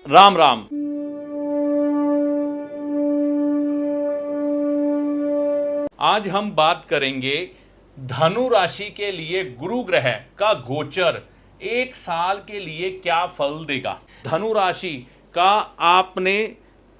राम राम। आज हम बात करेंगे धनु राशि के लिए गुरु ग्रह का गोचर एक साल के लिए क्या फल देगा। धनु राशि का आपने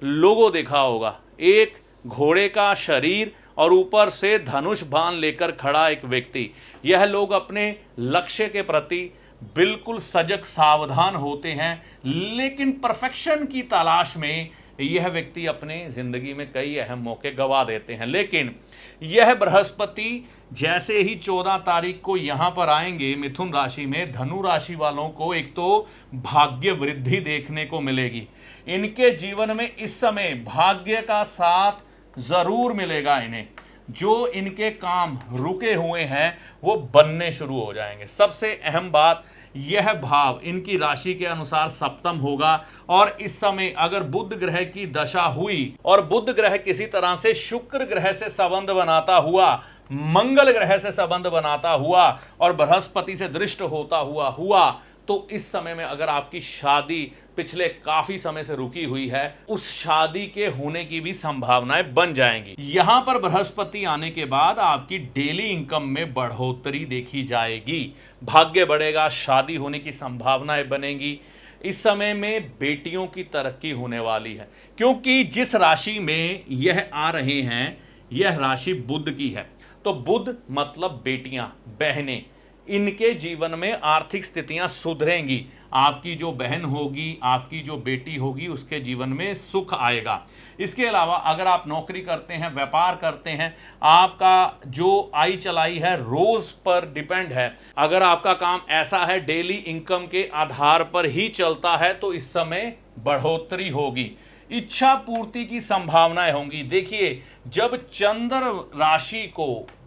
लोगो देखा होगा, एक घोड़े का शरीर और ऊपर से धनुष बाण लेकर खड़ा एक व्यक्ति। यह लोग अपने लक्ष्य के प्रति बिल्कुल सजग सावधान होते हैं, लेकिन परफेक्शन की तलाश में यह व्यक्ति अपने जिंदगी में कई अहम मौके गंवा देते हैं। लेकिन यह बृहस्पति जैसे ही 14 तारीख को यहां पर आएंगे मिथुन राशि में, धनु राशि वालों को एक तो भाग्य वृद्धि देखने को मिलेगी। इनके जीवन में इस समय भाग्य का साथ जरूर मिलेगा। इन्हें जो इनके काम रुके हुए हैं वो बनने शुरू हो जाएंगे। सबसे अहम बात, यह भाव इनकी राशि के अनुसार सप्तम होगा और इस समय अगर बुध ग्रह की दशा हुई और बुध ग्रह किसी तरह से शुक्र ग्रह से संबंध बनाता हुआ, मंगल ग्रह से संबंध बनाता हुआ और बृहस्पति से दृष्ट होता हुआ तो इस समय में अगर आपकी शादी पिछले काफी समय से रुकी हुई है, उस शादी के होने की भी संभावनाएं बन जाएंगी। यहां पर बृहस्पति आने के बाद आपकी डेली इनकम में बढ़ोतरी देखी जाएगी, भाग्य बढ़ेगा, शादी होने की संभावनाएं बनेंगी। इस समय में बेटियों की तरक्की होने वाली है, क्योंकि जिस राशि में यह आ रहे हैं यह राशि बुध की है। तो बुध मतलब बेटियां, बहनें, इनके जीवन में आर्थिक स्थितियां सुधरेंगी। आपकी जो बहन होगी, आपकी जो बेटी होगी, उसके जीवन में सुख आएगा। इसके अलावा अगर आप नौकरी करते हैं, व्यापार करते हैं, आपका जो आई चलाई है रोज पर डिपेंड है, अगर आपका काम ऐसा है डेली इनकम के आधार पर ही चलता है, तो इस समय बढ़ोतरी होगी, इच्छा पूर्ति की संभावनाएं होंगी। देखिए, जब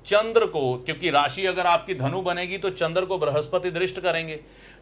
चंद्र को, क्योंकि राशि अगर आपकी धनु बनेगी तो चंद्र को बृहस्पति दृष्ट करेंगे,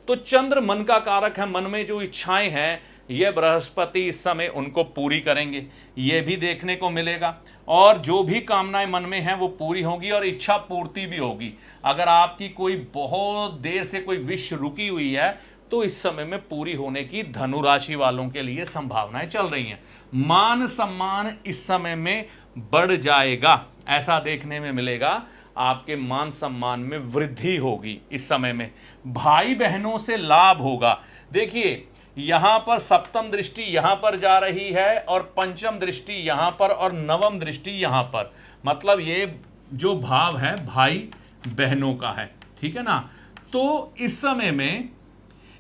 तो चंद्र मन का कारक है। मन में जो इच्छाएं हैं यह बृहस्पति इस समय उनको पूरी करेंगे, यह भी देखने को मिलेगा। और जो भी कामनाएं मन में हैं वो पूरी होगी और इच्छा पूर्ति भी होगी। अगर आपकी कोई बहुत देर से कोई विश रुकी हुई है तो इस समय में पूरी होने की धनु राशि वालों के लिए संभावनाएं चल रही हैं। मान सम्मान इस समय में बढ़ जाएगा, ऐसा देखने में मिलेगा। आपके मान सम्मान में वृद्धि होगी। इस समय में भाई बहनों से लाभ होगा। देखिए, यहां पर सप्तम दृष्टि यहां पर जा रही है और पंचम दृष्टि यहां पर और नवम दृष्टि यहां पर, मतलब ये जो भाव है भाई बहनों का है, ठीक है ना। तो इस समय में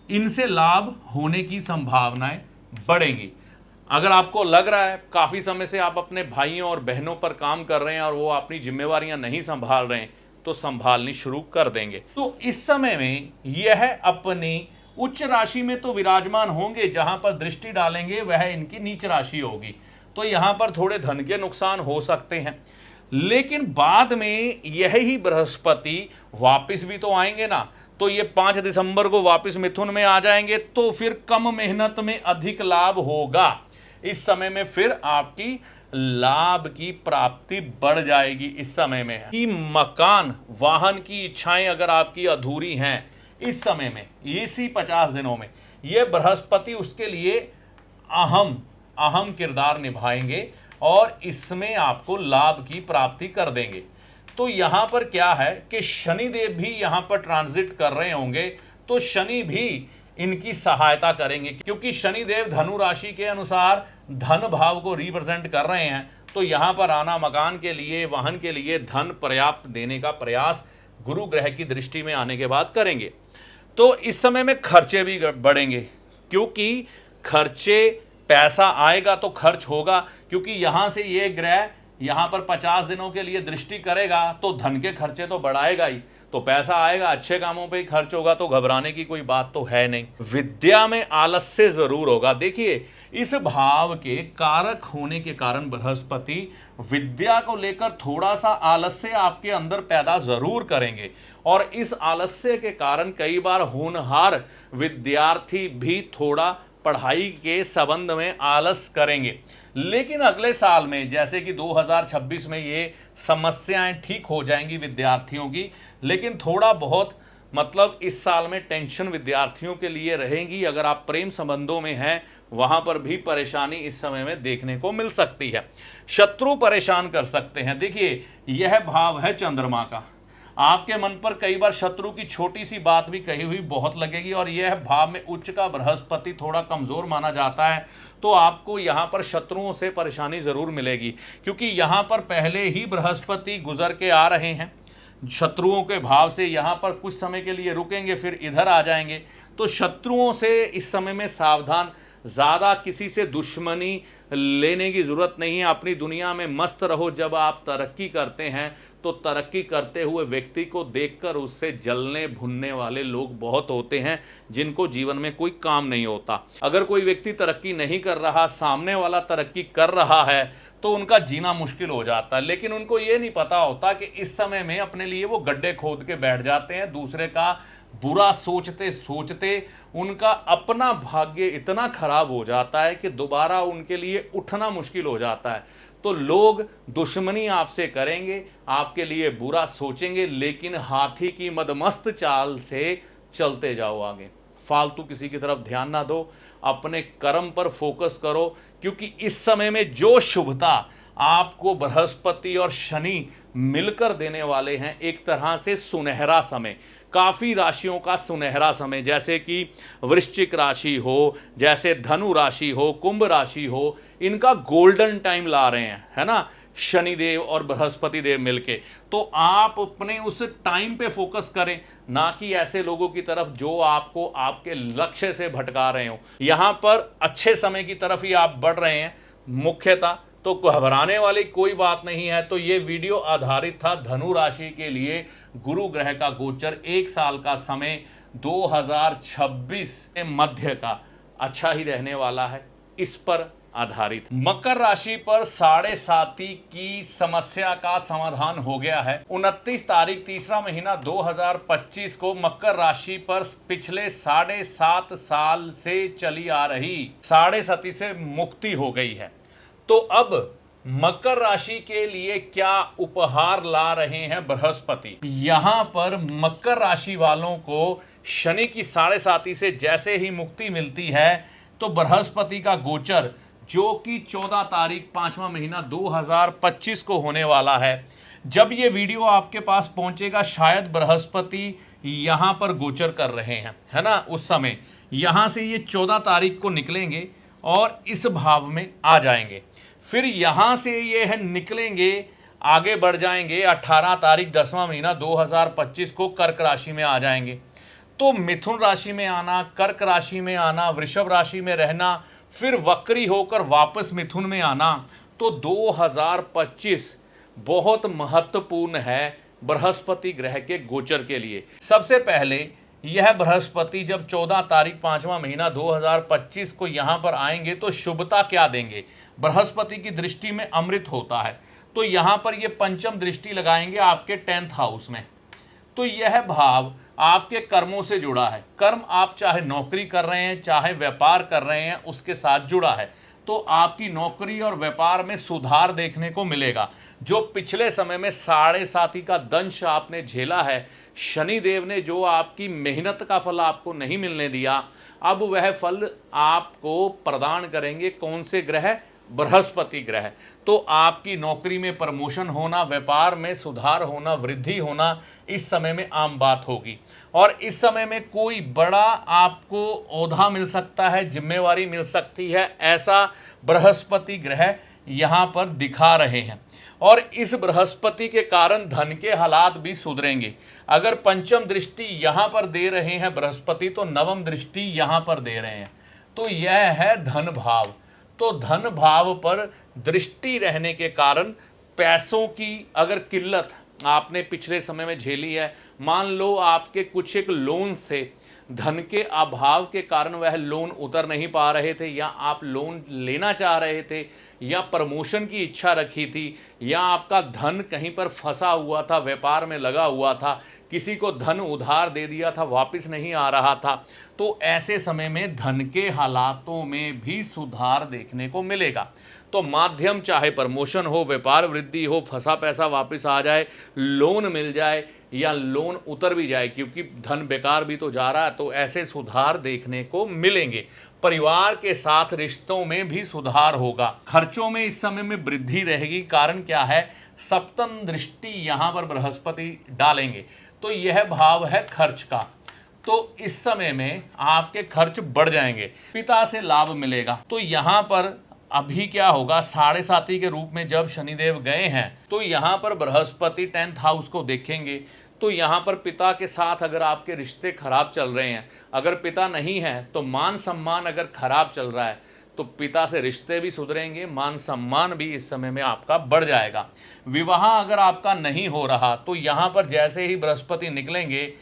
इनसे लाभ होने की संभावनाएं बढ़ेंगी। अगर आपको लग रहा है काफी समय से आप अपने भाइयों और बहनों पर काम कर रहे हैं और वो अपनी जिम्मेवारियां नहीं संभाल रहे हैं, तो संभालनी शुरू कर देंगे। तो इस समय में यह अपनी उच्च राशि में तो विराजमान होंगे, जहां पर दृष्टि डालेंगे वह इनकी नीच राशि होगी, तो यहां पर थोड़े धन के नुकसान हो सकते हैं। लेकिन बाद में यही बृहस्पति वापिस भी तो आएंगे ना, तो ये 5 दिसंबर को वापस मिथुन में आ जाएंगे, तो फिर कम मेहनत में अधिक लाभ होगा। इस समय में फिर आपकी लाभ की प्राप्ति बढ़ जाएगी। इस समय में कि मकान, वाहन की इच्छाएं अगर आपकी अधूरी हैं, इस समय में इसी 50 दिनों में ये बृहस्पति उसके लिए अहम किरदार निभाएंगे और इसमें आपको लाभ की प्राप्ति कर देंगे। तो यहां पर क्या है कि शनिदेव भी यहां पर ट्रांजिट कर रहे होंगे, तो शनि भी इनकी सहायता करेंगे, क्योंकि शनिदेव धनु राशि के अनुसार धन भाव को रिप्रेजेंट कर रहे हैं। तो यहां पर आना, मकान के लिए, वाहन के लिए धन पर्याप्त देने का प्रयास गुरु ग्रह की दृष्टि में आने के बाद करेंगे। तो इस समय में खर्चे भी बढ़ेंगे, क्योंकि खर्चे, पैसा आएगा तो खर्च होगा, क्योंकि यहां से ये ग्रह यहां पर 50 दिनों के लिए दृष्टि करेगा तो धन के खर्चे तो बढ़ाएगा ही, तो पैसा आएगा, अच्छे कामों पे ही खर्च होगा, तो घबराने की कोई बात तो है नहीं। विद्या में आलस्य जरूर होगा। देखिए, इस भाव के कारक होने के कारण बृहस्पति विद्या को लेकर थोड़ा सा आलस्य आपके अंदर पैदा जरूर करेंगे, और इस आलस्य के कारण कई बार होनहार विद्यार्थी भी थोड़ा पढ़ाई के संबंध में आलस करेंगे। लेकिन अगले साल में, जैसे कि 2026 में, ये समस्याएं ठीक हो जाएंगी विद्यार्थियों की, लेकिन थोड़ा बहुत मतलब इस साल में टेंशन विद्यार्थियों के लिए रहेगी। अगर आप प्रेम संबंधों में हैं वहां पर भी परेशानी इस समय में देखने को मिल सकती है। शत्रु परेशान कर सकते हैं। देखिए, यह भाव है चंद्रमा का। आपके मन पर कई बार शत्रु की छोटी सी बात भी कही हुई बहुत लगेगी, और यह भाव में उच्च का बृहस्पति थोड़ा कमजोर माना जाता है, तो आपको यहां पर शत्रुओं से परेशानी जरूर मिलेगी, क्योंकि यहां पर पहले ही बृहस्पति गुजर के आ रहे हैं शत्रुओं के भाव से। यहां पर कुछ समय के लिए रुकेंगे, फिर इधर आ जाएंगे। तो शत्रुओं से इस समय में सावधान, ज़्यादा किसी से दुश्मनी लेने की ज़रूरत नहीं है। अपनी दुनिया में मस्त रहो। जब आप तरक्की करते हैं तो तरक्की करते हुए व्यक्ति को देखकर उससे जलने भुनने वाले लोग बहुत होते हैं, जिनको जीवन में कोई काम नहीं होता। अगर कोई व्यक्ति तरक्की नहीं कर रहा, सामने वाला तरक्की कर रहा है, तो उनका जीना मुश्किल हो जाता है। लेकिन उनको ये नहीं पता होता कि इस समय में अपने लिए वो गड्ढे खोद के बैठ जाते हैं। दूसरे का बुरा सोचते सोचते उनका अपना भाग्य इतना खराब हो जाता है कि दोबारा उनके लिए उठना मुश्किल हो जाता है। तो लोग दुश्मनी आपसे करेंगे, आपके लिए बुरा सोचेंगे, लेकिन हाथी की मदमस्त चाल से चलते जाओ आगे। फालतू किसी की तरफ ध्यान ना दो, अपने कर्म पर फोकस करो, क्योंकि इस समय में जो शुभता आपको बृहस्पति और शनि मिलकर देने वाले हैं, एक तरह से सुनहरा समय, काफ़ी राशियों का सुनहरा समय, जैसे कि वृश्चिक राशि हो, जैसे धनु राशि हो, कुंभ राशि हो, इनका गोल्डन टाइम ला रहे हैं, है ना, शनिदेव और बृहस्पति देव मिलके। तो आप अपने उस टाइम पे फोकस करें, ना कि ऐसे लोगों की तरफ जो आपको आपके लक्ष्य से भटका रहे हो। यहां पर अच्छे समय की तरफ ही आप बढ़ रहे हैं मुख्यतः, तो घबराने वाली कोई बात नहीं है। तो ये वीडियो आधारित था धनु राशि के लिए गुरु ग्रह का गोचर, एक साल का समय 2026 के मध्य का अच्छा ही रहने वाला है, इस पर आधारित। मकर राशि पर 7.5 की समस्या का समाधान हो गया है। 29 तारीख तीसरा महीना 2025 को मकर राशि पर पिछले 7.5 साल से चली आ रही 7.5 से मुक्ति हो गई है। तो अब मकर राशि के लिए क्या उपहार ला रहे हैं बृहस्पति। यहां पर मकर राशि वालों को शनि की 7.5 से जैसे ही मुक्ति मिलती है, तो बृहस्पति का गोचर जो कि 14 तारीख 5वां महीना 2025 को होने वाला है, जब ये वीडियो आपके पास पहुंचेगा शायद बृहस्पति यहां पर गोचर कर रहे हैं, है ना। उस समय यहां से ये 14 तारीख को निकलेंगे और इस भाव में आ जाएंगे। फिर यहां से ये है निकलेंगे, आगे बढ़ जाएंगे 18 तारीख 10वां महीना 2025 को कर्क राशि में आ जाएंगे। तो मिथुन राशि में आना, कर्क राशि में आना, वृषभ राशि में रहना, फिर वक्री होकर वापस मिथुन में आना, तो 2025 बहुत महत्वपूर्ण है बृहस्पति ग्रह के गोचर के लिए। सबसे पहले यह बृहस्पति जब 14 तारीख 5वां महीना 2025 को यहां पर आएंगे तो शुभता क्या देंगे। बृहस्पति की दृष्टि में अमृत होता है, तो यहां पर ये पंचम दृष्टि लगाएंगे आपके 10th हाउस में। तो यह भाव आपके कर्मों से जुड़ा है। कर्म आप चाहे नौकरी कर रहे हैं, चाहे व्यापार कर रहे हैं, उसके साथ जुड़ा है। तो आपकी नौकरी और व्यापार में सुधार देखने को मिलेगा। जो पिछले समय में 7.5 का दंश आपने झेला है, शनिदेव ने जो आपकी मेहनत का फल आपको नहीं मिलने दिया, अब वह फल आपको प्रदान करेंगे कौन से ग्रह, बृहस्पति ग्रह। तो आपकी नौकरी में प्रमोशन होना, व्यापार में सुधार होना, वृद्धि होना इस समय में आम बात होगी। और इस समय में कोई बड़ा आपको ओहदा मिल सकता है, जिम्मेवारी मिल सकती है, ऐसा बृहस्पति ग्रह यहाँ पर दिखा रहे हैं। और इस बृहस्पति के कारण धन के हालात भी सुधरेंगे। अगर पंचम दृष्टि यहाँ पर दे रहे हैं बृहस्पति, तो नवम दृष्टि यहाँ पर दे रहे हैं, तो यह है धन भाव। तो धन भाव पर दृष्टि रहने के कारण पैसों की अगर किल्लत आपने पिछले समय में झेली है, मान लो आपके कुछ एक लोन्स थे, धन के अभाव के कारण वह लोन उतर नहीं पा रहे थे, या आप लोन लेना चाह रहे थे, या प्रमोशन की इच्छा रखी थी, या आपका धन कहीं पर फंसा हुआ था, व्यापार में लगा हुआ था, किसी को धन उधार दे दिया था, वापस नहीं आ रहा था, तो ऐसे समय में धन के हालातों में भी सुधार देखने को मिलेगा। तो माध्यम चाहे प्रमोशन हो, व्यापार वृद्धि हो, फंसा पैसा वापस आ जाए, लोन मिल जाए, या लोन उतर भी जाए, क्योंकि धन बेकार भी तो जा रहा है, तो ऐसे सुधार देखने को मिलेंगे। परिवार के साथ रिश्तों में भी सुधार होगा। खर्चों में इस समय में वृद्धि रहेगी। कारण क्या है, सप्तम दृष्टि यहां पर बृहस्पति डालेंगे, तो यह भाव है खर्च का। तो इस समय में आपके खर्च बढ़ जाएंगे। पिता से लाभ मिलेगा। तो यहां पर अभी क्या होगा, साढ़े साथी के रूप में जब शनिदेव गए हैं, तो यहां पर बृहस्पति 10th हाउस को देखेंगे। तो यहां पर पिता के साथ अगर आपके रिश्ते खराब चल रहे हैं, अगर पिता नहीं है तो मान सम्मान अगर खराब चल रहा है, तो पिता से रिश्ते भी सुधरेंगे, मान सम्मान भी इस समय में आपका बढ़ जाएगा। विवाह अगर आपका नहीं हो रहा, तो यहाँ पर जैसे ही बृहस्पति निकलेंगे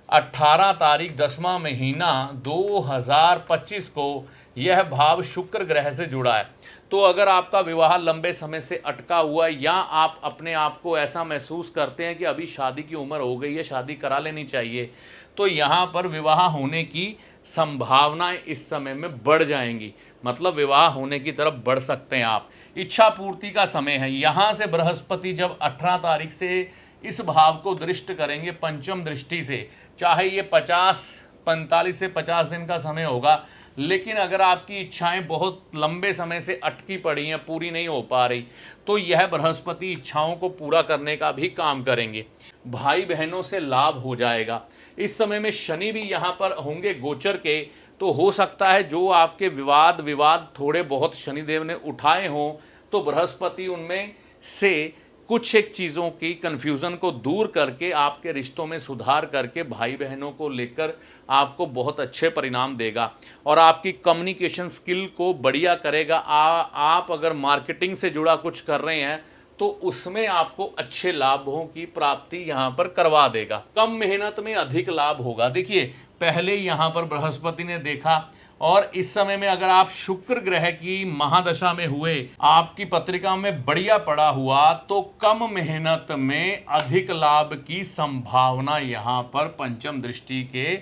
18 तारीख 10वां महीना 2025 को, यह भाव शुक्र ग्रह से जुड़ा है। तो अगर आपका विवाह लंबे समय से अटका हुआ है, या आप अपने आप को ऐसा महसूस करते हैं कि अभी शादी की उम्र हो गई है, शादी करा लेनी चाहिए, तो यहाँ पर विवाह होने की संभावनाएं इस समय में बढ़ जाएंगी। मतलब विवाह होने की तरफ बढ़ सकते हैं आप। इच्छा पूर्ति का समय है। यहाँ से बृहस्पति जब 18 तारीख से इस भाव को दृष्ट करेंगे पंचम दृष्टि से, चाहे ये 45 से 50 दिन का समय होगा, लेकिन अगर आपकी इच्छाएं बहुत लंबे समय से अटकी पड़ी हैं, पूरी नहीं हो पा रही, तो यह बृहस्पति इच्छाओं को पूरा करने का भी काम करेंगे। भाई बहनों से लाभ हो जाएगा। इस समय में शनि भी यहाँ पर होंगे गोचर के, तो हो सकता है जो आपके विवाद थोड़े बहुत शनिदेव ने उठाए हों, तो बृहस्पति उनमें से कुछ एक चीज़ों की कन्फ्यूज़न को दूर करके आपके रिश्तों में सुधार करके भाई बहनों को लेकर आपको बहुत अच्छे परिणाम देगा और आपकी कम्युनिकेशन स्किल को बढ़िया करेगा। आप अगर मार्केटिंग से जुड़ा कुछ कर रहे हैं, तो उसमें आपको अच्छे लाभों की प्राप्ति यहाँ पर करवा देगा। कम मेहनत में अधिक लाभ होगा। देखिए, पहले यहाँ पर बृहस्पति ने देखा, और इस समय में अगर आप शुक्र ग्रह की महादशा में हुए, आपकी पत्रिका में बढ़िया पड़ा हुआ, तो कम मेहनत में अधिक लाभ की संभावना यहाँ पर पंचम दृष्टि के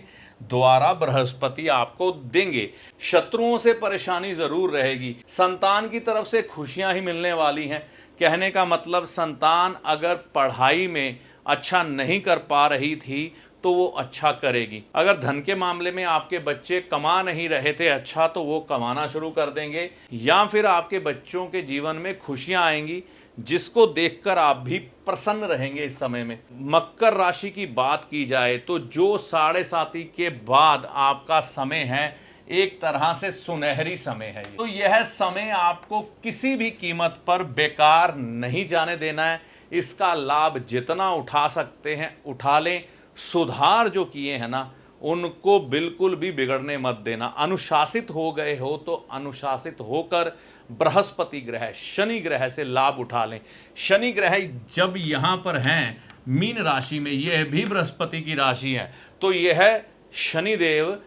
द्वारा बृहस्पति आपको देंगे। शत्रुओं से परेशानी जरूर रहेगी। संतान की तरफ से खुशियां ही मिलने वाली हैं। कहने का मतलब, संतान अगर पढ़ाई में अच्छा नहीं कर पा रही थी, तो वो अच्छा करेगी। अगर धन के मामले में आपके बच्चे कमा नहीं रहे थे अच्छा, तो वो कमाना शुरू कर देंगे, या फिर आपके बच्चों के जीवन में खुशियां आएंगी, जिसको देखकर आप भी प्रसन्न रहेंगे इस समय में। मकर राशि की बात की जाए, तो जो साढ़े साती के बाद आपका समय है, एक तरह से सुनहरी समय है। तो यह समय आपको किसी भी कीमत पर बेकार नहीं जाने देना है। इसका लाभ जितना उठा सकते हैं उठा लें। सुधार जो किए हैं ना, उनको बिल्कुल भी बिगड़ने मत देना। अनुशासित हो गए हो तो अनुशासित होकर बृहस्पति ग्रह, शनि ग्रह से लाभ उठा लें। शनि ग्रह जब यहाँ पर हैं मीन राशि में, यह भी बृहस्पति की राशि है, तो यह शनिदेव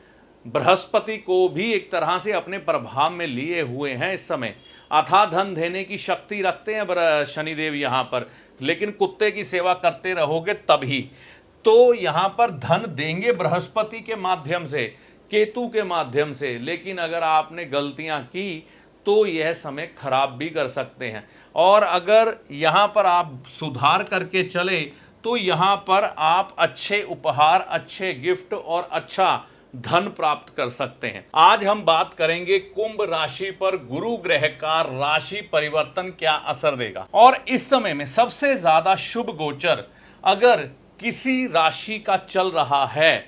बृहस्पति को भी एक तरह से अपने प्रभाव में लिए हुए हैं इस समय। अथाह धन देने की शक्ति रखते हैं शनिदेव यहाँ पर, लेकिन कुत्ते की सेवा करते रहोगे तभी। तो यहाँ पर धन देंगे बृहस्पति के माध्यम से, केतु के माध्यम से, लेकिन अगर आपने गलतियां की तो यह समय खराब भी कर सकते हैं। और अगर यहाँ पर आप सुधार करके चले, तो यहाँ पर आप अच्छे उपहार, अच्छे गिफ्ट और अच्छा धन प्राप्त कर सकते हैं। आज हम बात करेंगे कुंभ राशि पर गुरु ग्रह का राशि परिवर्तन क्या असर देगा। और इस समय में सबसे ज्यादा शुभ गोचर अगर किसी राशि का चल रहा है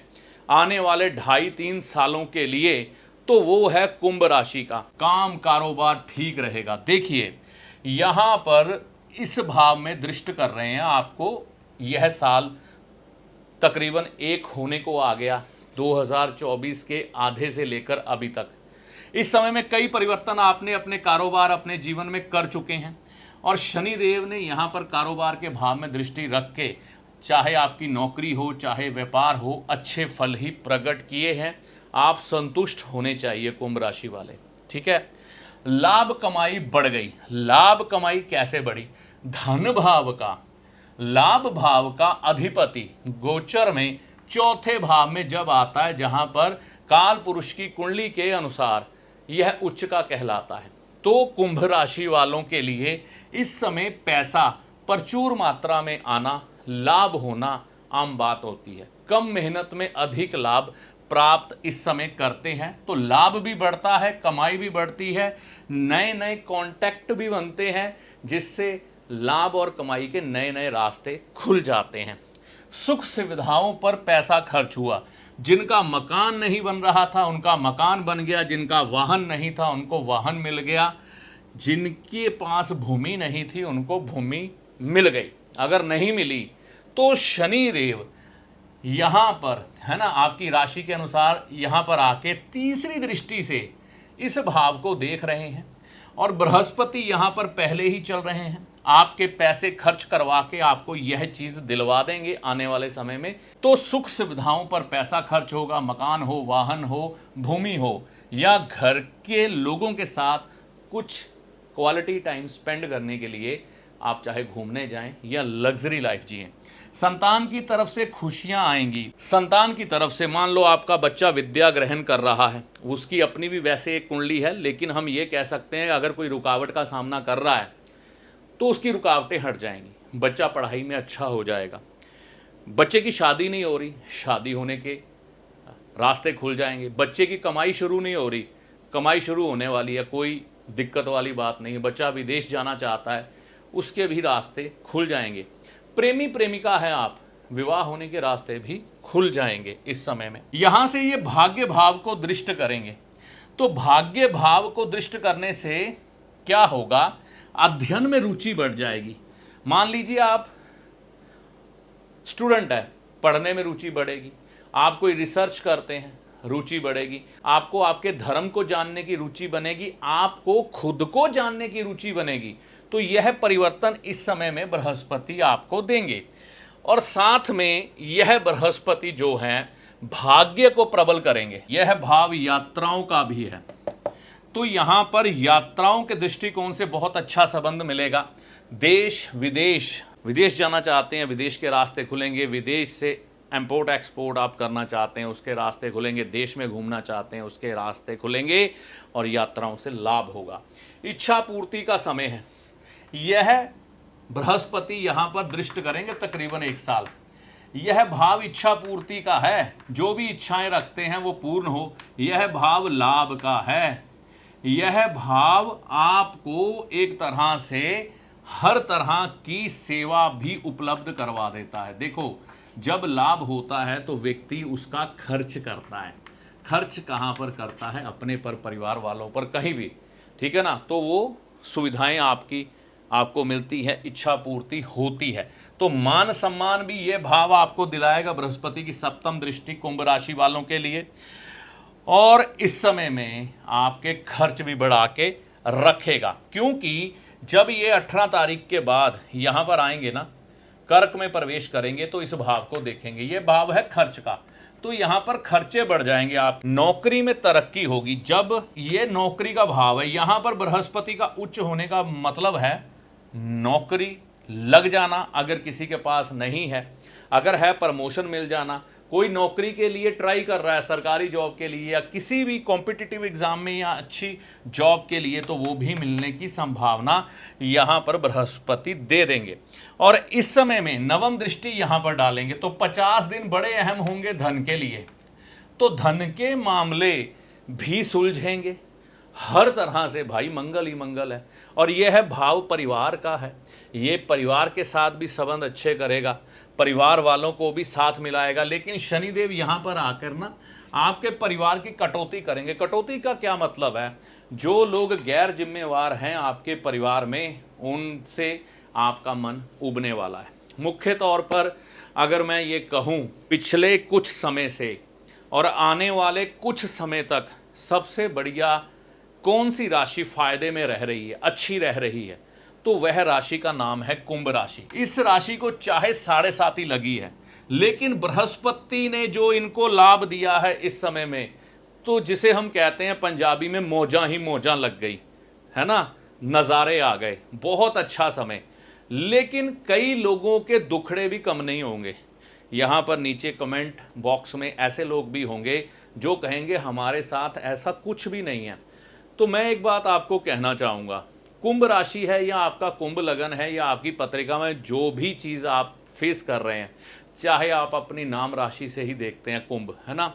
आने वाले 2.5-3 सालों के लिए, तो वो है कुंभ राशि का। काम कारोबार ठीक रहेगा। देखिए, यहां पर इस भाव में दृष्टि कर रहे हैं आपको। यह साल तकरीबन 1 होने को आ गया, 2024 के आधे से लेकर अभी तक। इस समय में कई परिवर्तन आपने अपने कारोबार, अपने जीवन में कर चुके हैं, और शनिदेव ने यहाँ पर कारोबार के भाव में दृष्टि रख के, चाहे आपकी नौकरी हो चाहे व्यापार हो, अच्छे फल ही प्रकट किए हैं। आप संतुष्ट होने चाहिए कुंभ राशि वाले, ठीक है। लाभ कमाई बढ़ गई। लाभ कमाई कैसे बढ़ी? धन भाव का, लाभ भाव का अधिपति गोचर में चौथे भाव में जब आता है, जहां पर काल पुरुष की कुंडली के अनुसार यह उच्च का कहलाता है, तो कुंभ राशि वालों के लिए इस समय पैसा प्रचुर मात्रा में आना, लाभ होना आम बात होती है। कम मेहनत में अधिक लाभ प्राप्त इस समय करते हैं तो लाभ भी बढ़ता है, कमाई भी बढ़ती है, नए नए कॉन्टैक्ट भी बनते हैं, जिससे लाभ और कमाई के नए नए रास्ते खुल जाते हैं। सुख सुविधाओं पर पैसा खर्च हुआ, जिनका मकान नहीं बन रहा था उनका मकान बन गया, जिनका वाहन नहीं था उनको वाहन मिल गया, जिनके पास भूमि नहीं थी उनको भूमि मिल गई। अगर नहीं मिली तो शनि देव यहाँ पर, है ना, आपकी राशि के अनुसार यहाँ पर आके तीसरी दृष्टि से इस भाव को देख रहे हैं, और बृहस्पति यहाँ पर पहले ही चल रहे हैं, आपके पैसे खर्च करवा के आपको यह चीज़ दिलवा देंगे आने वाले समय में। तो सुख सुविधाओं पर पैसा खर्च होगा, मकान हो, वाहन हो, भूमि हो, या घर के लोगों के साथ कुछ क्वालिटी टाइम स्पेंड करने के लिए आप चाहे घूमने जाएं या लग्जरी लाइफ जिएं। संतान की तरफ से खुशियां आएंगी। संतान की तरफ से, मान लो आपका बच्चा विद्या ग्रहण कर रहा है, उसकी अपनी भी वैसे एक कुंडली है, लेकिन हम ये कह सकते हैं अगर कोई रुकावट का सामना कर रहा है तो उसकी रुकावटें हट जाएंगी, बच्चा पढ़ाई में अच्छा हो जाएगा। बच्चे की शादी नहीं हो रही, शादी होने के रास्ते खुल जाएंगे। बच्चे की कमाई शुरू नहीं हो रही, कमाई शुरू होने वाली है, कोई दिक्कत वाली बात नहीं है। बच्चा विदेश जाना चाहता है, उसके भी रास्ते खुल जाएंगे। प्रेमी प्रेमिका है आप, विवाह होने के रास्ते भी खुल जाएंगे इस समय में। यहां से ये भाग्य भाव को दृष्ट करेंगे, तो भाग्य भाव को दृष्ट करने से क्या होगा, अध्ययन में रुचि बढ़ जाएगी। मान लीजिए आप स्टूडेंट है, पढ़ने में रुचि बढ़ेगी, आप कोई रिसर्च करते हैं, रुचि बढ़ेगी, आपको आपके धर्म को जानने की रुचि बनेगी, आपको खुद को जानने की रुचि बनेगी। तो यह परिवर्तन इस समय में बृहस्पति आपको देंगे, और साथ में यह बृहस्पति जो है भाग्य को प्रबल करेंगे। यह भाव यात्राओं का भी है, तो यहां पर यात्राओं के दृष्टिकोण से बहुत अच्छा संबंध मिलेगा। देश विदेश जाना चाहते हैं, विदेश के रास्ते खुलेंगे। विदेश से इंपोर्ट एक्सपोर्ट आप करना चाहते हैं, उसके रास्ते खुलेंगे। देश में घूमना चाहते हैं, उसके रास्ते खुलेंगे, और यात्राओं से लाभ होगा। इच्छा पूर्ति का समय है, यह बृहस्पति यहां पर दृष्ट करेंगे तकरीबन 1 साल। यह भाव इच्छा पूर्ति का है, जो भी इच्छाएं रखते हैं वो पूर्ण हो। यह भाव लाभ का है, यह भाव आपको एक तरह से हर तरह की सेवा भी उपलब्ध करवा देता है। देखो, जब लाभ होता है तो व्यक्ति उसका खर्च करता है। खर्च कहाँ पर करता है? अपने पर, परिवार वालों पर, कहीं भी, ठीक है ना। तो वो सुविधाएं आपको मिलती है, इच्छा पूर्ति होती है। तो मान सम्मान भी ये भाव आपको दिलाएगा बृहस्पति की सप्तम दृष्टि कुंभ राशि वालों के लिए। और इस समय में आपके खर्च भी बढ़ा के रखेगा, क्योंकि जब ये 18 तारीख के बाद यहां पर आएंगे ना, कर्क में प्रवेश करेंगे, तो इस भाव को देखेंगे। ये भाव है खर्च का, तो यहां पर खर्चे बढ़ जाएंगे। आप नौकरी में तरक्की होगी। जब ये नौकरी का भाव है, यहां पर बृहस्पति का उच्च होने का मतलब है नौकरी लग जाना, अगर किसी के पास नहीं है, अगर है प्रमोशन मिल जाना। कोई नौकरी के लिए ट्राई कर रहा है, सरकारी जॉब के लिए या किसी भी कॉम्पिटिटिव एग्जाम में या अच्छी जॉब के लिए, तो वो भी मिलने की संभावना यहाँ पर बृहस्पति दे देंगे। और इस समय में नवम दृष्टि यहाँ पर डालेंगे, तो 50 दिन बड़े अहम होंगे धन के लिए। तो धन के मामले भी सुलझेंगे हर तरह से, भाई मंगल ही मंगल है। और यह है भाव परिवार का है, ये परिवार के साथ भी संबंध अच्छे करेगा, परिवार वालों को भी साथ मिलाएगा। लेकिन शनिदेव यहाँ पर आकर ना आपके परिवार की कटौती करेंगे। कटौती का क्या मतलब है? जो लोग गैर जिम्मेवार हैं आपके परिवार में, उनसे आपका मन उबने वाला है। मुख्य तौर पर अगर मैं ये कहूँ, पिछले कुछ समय से और आने वाले कुछ समय तक सबसे बढ़िया कौन सी राशि फायदे में रह रही है, अच्छी रह रही है, तो वह राशि का नाम है कुंभ राशि। इस राशि को चाहे 7.5 ही लगी है, लेकिन बृहस्पति ने जो इनको लाभ दिया है इस समय में, तो जिसे हम कहते हैं पंजाबी में मौजा ही मौजा लग गई, है ना, नज़ारे आ गए, बहुत अच्छा समय। लेकिन कई लोगों के दुखड़े भी कम नहीं होंगे। यहाँ पर नीचे कमेंट बॉक्स में ऐसे लोग भी होंगे जो कहेंगे हमारे साथ ऐसा कुछ भी नहीं है। तो मैं एक बात आपको कहना चाहूँगा, कुंभ राशि है या आपका कुंभ लगन है या आपकी पत्रिका में जो भी चीज़ आप फेस कर रहे हैं, चाहे आप अपनी नाम राशि से ही देखते हैं कुंभ, है ना।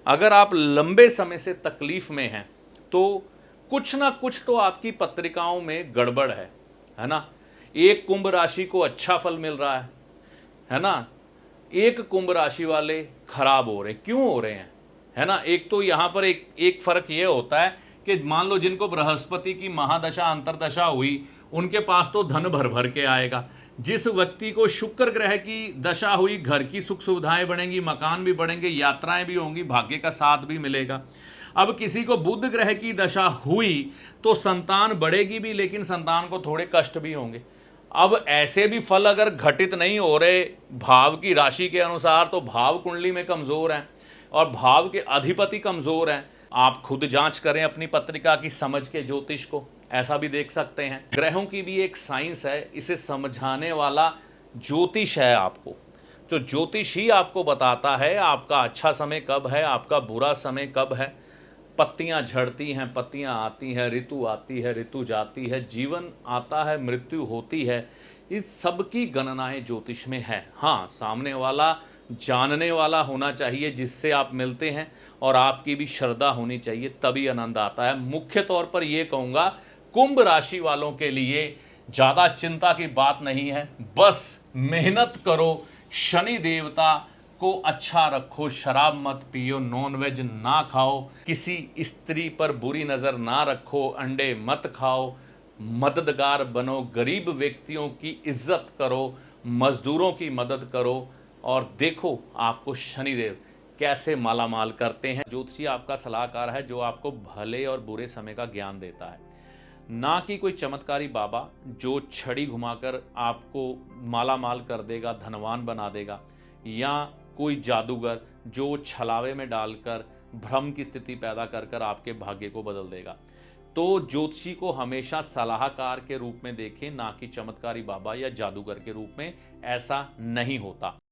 अगर आप लंबे समय से तकलीफ में हैं तो कुछ ना कुछ तो आपकी पत्रिकाओं में गड़बड़ है ना। एक कुंभ राशि को अच्छा फल मिल रहा है ना, एक कुंभ राशि वाले खराब हो रहे, क्यों हो रहे हैं, है ना। एक तो यहां पर एक फर्क ये होता है कि मान लो जिनको बृहस्पति की महादशा अंतरदशा हुई उनके पास तो धन भर भर के आएगा। जिस व्यक्ति को शुक्र ग्रह की दशा हुई, घर की सुख सुविधाएं बढ़ेंगी, मकान भी बढ़ेंगे, यात्राएं भी होंगी, भाग्य का साथ भी मिलेगा। अब किसी को बुध ग्रह की दशा हुई तो संतान बढ़ेगी भी, लेकिन संतान को थोड़े कष्ट भी होंगे। अब ऐसे भी फल अगर घटित नहीं हो रहे भाव की राशि के अनुसार, तो भाव कुंडली में कमजोर हैं और भाव के अधिपति कमजोर हैं। आप खुद जांच करें अपनी पत्रिका की समझ के ज्योतिष को, ऐसा भी देख सकते हैं। ग्रहों की भी एक साइंस है, इसे समझाने वाला ज्योतिष है आपको। तो ज्योतिष ही आपको बताता है आपका अच्छा समय कब है, आपका बुरा समय कब है। पत्तियां झड़ती हैं, पत्तियां आती हैं, ऋतु आती है, ऋतु जाती है, जीवन आता है, मृत्यु होती है, इस सब की गणनाएं ज्योतिष में है। हाँ, सामने वाला जानने वाला होना चाहिए जिससे आप मिलते हैं, और आपकी भी श्रद्धा होनी चाहिए, तभी आनंद आता है। मुख्य तौर पर यह कहूँगा, कुंभ राशि वालों के लिए ज़्यादा चिंता की बात नहीं है, बस मेहनत करो, शनि देवता को अच्छा रखो, शराब मत पियो, नॉनवेज ना खाओ, किसी स्त्री पर बुरी नज़र ना रखो, अंडे मत खाओ, मददगार बनो, गरीब व्यक्तियों की इज्जत करो, मजदूरों की मदद करो, और देखो आपको शनिदेव कैसे मालामाल करते हैं। ज्योतिषी आपका सलाहकार है जो आपको भले और बुरे समय का ज्ञान देता है, ना कि कोई चमत्कारी बाबा जो छड़ी घुमाकर आपको मालामाल कर देगा, धनवान बना देगा, या कोई जादूगर जो छलावे में डालकर भ्रम की स्थिति पैदा कर कर आपके भाग्य को बदल देगा। तो ज्योतिषी को हमेशा सलाहकार के रूप में देखें, ना कि चमत्कारी बाबा या जादूगर के रूप में। ऐसा नहीं होता।